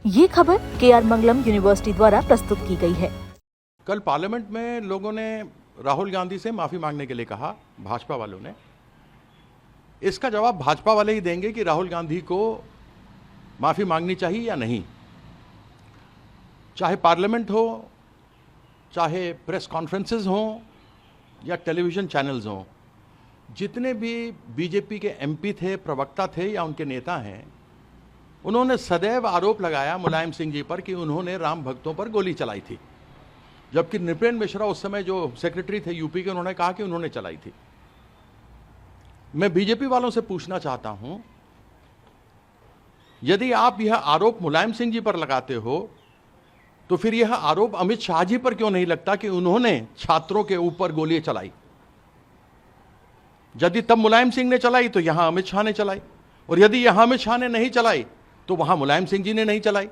ये खबर KR मंगलम university द्वारा प्रस्तुत की गई है। कल पार्लियामेंट में लोगों ने राहुल गांधी से माफी मांगने के लिए कहा, भाजपा वालों ने। इसका जवाब भाजपा वाले ही देंगे कि राहुल गांधी को माफी मांगनी चाहिए या नहीं। चाहे पार्लियामेंट हो, चाहे प्रेस कॉन्फ्रेंसेस हों या टेलीविज़न चैनल्स हों, जितने भी बीजेपी के एमपी थे, प्रवक्ता थे या उनके नेता हैं, उन्होंने सदैव आरोप लगाया मुलायम सिंह जी पर कि उन्होंने राम भक्तों पर गोली चलाई थी, जबकि नृपेंद्र मिश्रा उस समय जो सेक्रेटरी थे यूपी के, उन्होंने कहा कि उन्होंने चलाई थी। मैं बीजेपी वालों से पूछना चाहता हूं, यदि आप यह आरोप मुलायम सिंह जी पर लगाते हो तो फिर यह आरोप अमित शाह जी पर क्यों नहीं लगता कि उन्होंने छात्रों के ऊपर गोली चलाई? यदि तब मुलायम सिंह ने चलाई तो यहां अमित शाह ने चलाई, और यदि यहां अमित शाह ने नहीं चलाई तो वहां मुलायम सिंह जी ने नहीं चलाई।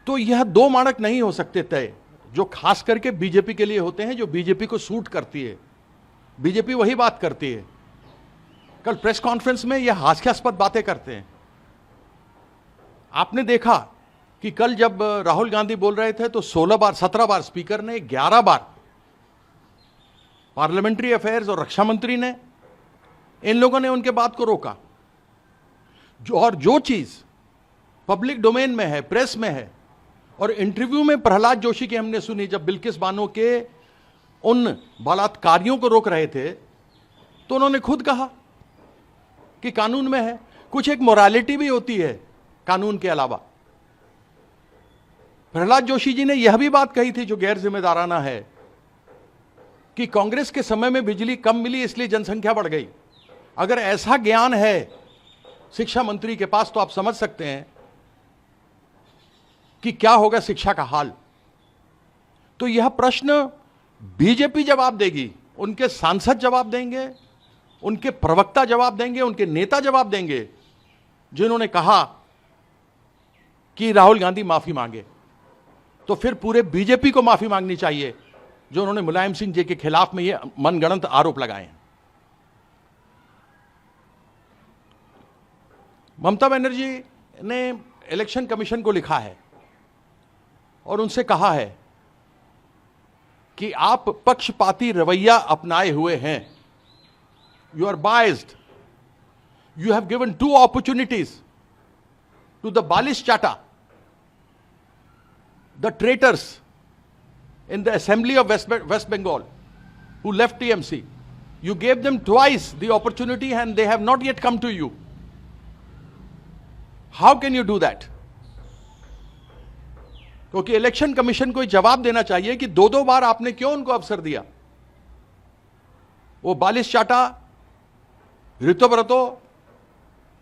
तो यह दो मानक नहीं हो सकते तय, जो खास करके बीजेपी के लिए होते हैं, जो बीजेपी को सूट करती है। बीजेपी वही बात करती है। कल प्रेस कॉन्फ्रेंस में यह हास्यास्पद बातें करते हैं। आपने देखा कि कल जब राहुल गांधी बोल रहे थे तो 17 बार स्पीकर ने, 11 बार पार्लियामेंट्री अफेयर्स और रक्षा मंत्री ने, इन लोगों ने उनके बात को रोका। जो चीज पब्लिक डोमेन में है, प्रेस में है, और इंटरव्यू में प्रहलाद जोशी की हमने सुनी, जब बिल्किस बानो के उन बलात्कारियों को रोक रहे थे, तो उन्होंने खुद कहा कि कानून में है। कुछ एक मोरालिटी भी होती है कानून के अलावा। प्रहलाद जोशी जी ने यह भी बात कही थी, जो गैर जिम्मेदाराना है, कि कांग्रेस के समय में बिजली कम मिली इसलिए जनसंख्या बढ़ गई। अगर ऐसा ज्ञान है शिक्षा मंत्री के पास तो आप समझ सकते हैं कि क्या होगा शिक्षा का हाल। तो यह प्रश्न बीजेपी जवाब देगी, उनके सांसद जवाब देंगे, उनके प्रवक्ता जवाब देंगे, उनके नेता जवाब देंगे, जिन्होंने कहा कि राहुल गांधी माफी मांगे। तो फिर पूरे बीजेपी को माफी मांगनी चाहिए, जो उन्होंने मुलायम सिंह जी के खिलाफ में ये मनगढ़ंत आरोप लगाए हैं। ममता बनर्जी ने इलेक्शन कमीशन को लिखा है और उनसे कहा है कि आप पक्षपाती रवैया अपनाए हुए हैं। You are biased. You have given 2 opportunities to the Balis Chata, the traitors in the assembly of West Bengal who left TMC. You gave them twice the opportunity and they have not yet come to you. How can you do that? क्योंकि election commission को जवाब देना चाहिए कि 2 बार आपने क्यों उनको अवसर दिया। वो बालिश चाटा, ऋतुव्रतो,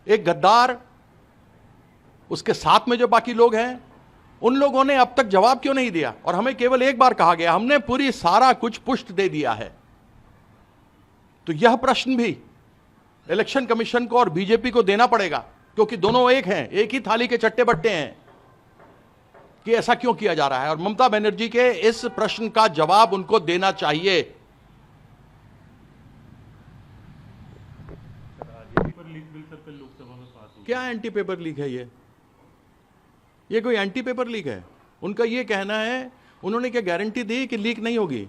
एक गद्दार, उसके साथ में जो बाकी लोग हैं, उन लोगों ने अब तक जवाब क्यों नहीं दिया? और हमें केवल एक बार कहा गया, हमने पूरी सारा कुछ पुष्ट दे दिया है। तो यह प्रश्न भी इलेक्शन कमीशन को और बीजेपी को देना पड़ेगा, क्योंकि दोनों एक हैं, एक ही थाली के चट्टे बट्टे हैं, कि ऐसा क्यों किया जा रहा है। और ममता बनर्जी के इस प्रश्न का जवाब उनको देना चाहिए। क्या एंटी पेपर लीक है ये कोई एंटी पेपर लीक है? उनका ये कहना है, उन्होंने क्या गारंटी दी कि लीक नहीं होगी?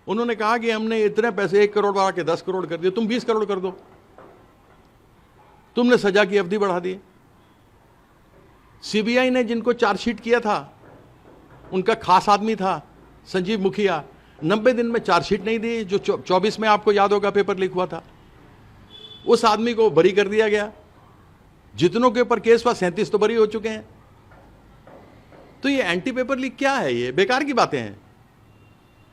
उन्होंने कहा कि हमने इतने पैसे 1 करोड़ बढ़ा के 10 करोड़ कर दिए, तुम 20 करोड़ कर दो। तुमने सजा की अवधि बढ़ा दी। सीबीआई ने जिनको चार्जशीट किया था, उनका खास आदमी था संजीव मुखिया, 90 दिन में चार्जशीट नहीं दी, जो 24 में आपको याद होगा पेपर लीक हुआ था। उस आदमी को बरी कर दिया गया। जितनों के ऊपर केस हुआ 37 तो बरी हो चुके हैं। तो ये एंटी पेपर लीक क्या है? ये बेकार की बातें हैं।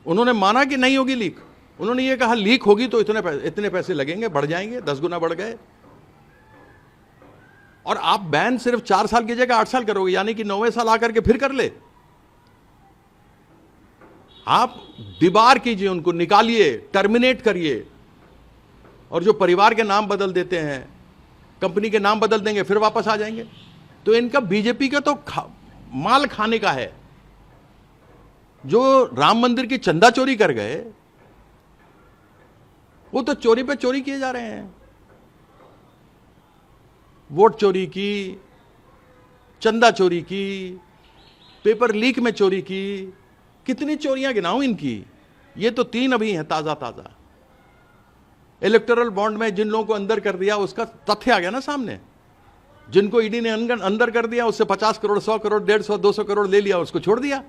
उन्होंने माना कि नहीं होगी लीक, उन्होंने ये कहा लीक होगी तो इतने पैसे लगेंगे, बढ़ जाएंगे, 10 गुना बढ़ गए। और आप बैन सिर्फ 4 साल की जगह 8 साल करोगे, यानी कि 9वें साल आकर के फिर कर ले। आप डिबार कीजिए, उनको निकालिए, टर्मिनेट करिए। और जो परिवार के नाम बदल देते हैं, कंपनी के नाम बदल देंगे, फिर वापस आ जाएंगे। तो इनका बीजेपी का तो माल खाने का है। जो राम मंदिर की चंदा चोरी कर गए, वो तो चोरी पे चोरी किए जा रहे हैं। वोट चोरी की, चंदा चोरी की, पेपर लीक में चोरी की, कितनी चोरियां गिनाऊं इनकी। ये तो 3 अभी हैं ताजा ताजा। इलेक्टोरल बॉन्ड में जिन लोगों को अंदर कर दिया उसका तथ्य आ गया ना सामने। जिनको ईडी ने अंदर कर दिया उससे 50 करोड़, 100 करोड़, 150, 200 करोड़ ले लिया, उसको छोड़ दिया।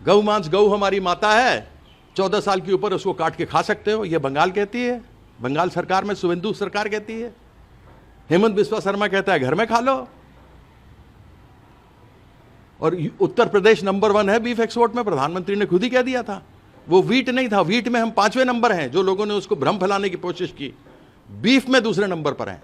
गौ मांस, गौ हमारी माता है, 14 साल के ऊपर उसको काट के खा सकते हो, ये बंगाल कहती है। बंगाल सरकार में शुभेंदु सरकार कहती है। हेमंत बिस्वा शर्मा कहता है घर में खा लो। और उत्तर प्रदेश नंबर 1 है बीफ एक्सपोर्ट में, प्रधानमंत्री ने खुद ही कह दिया था। वो वीट नहीं था, वीट में हम 5वें नंबर हैं। जो लोगों ने उसको भ्रम फैलाने की कोशिश की, बीफ में दूसरे नंबर पर हैं।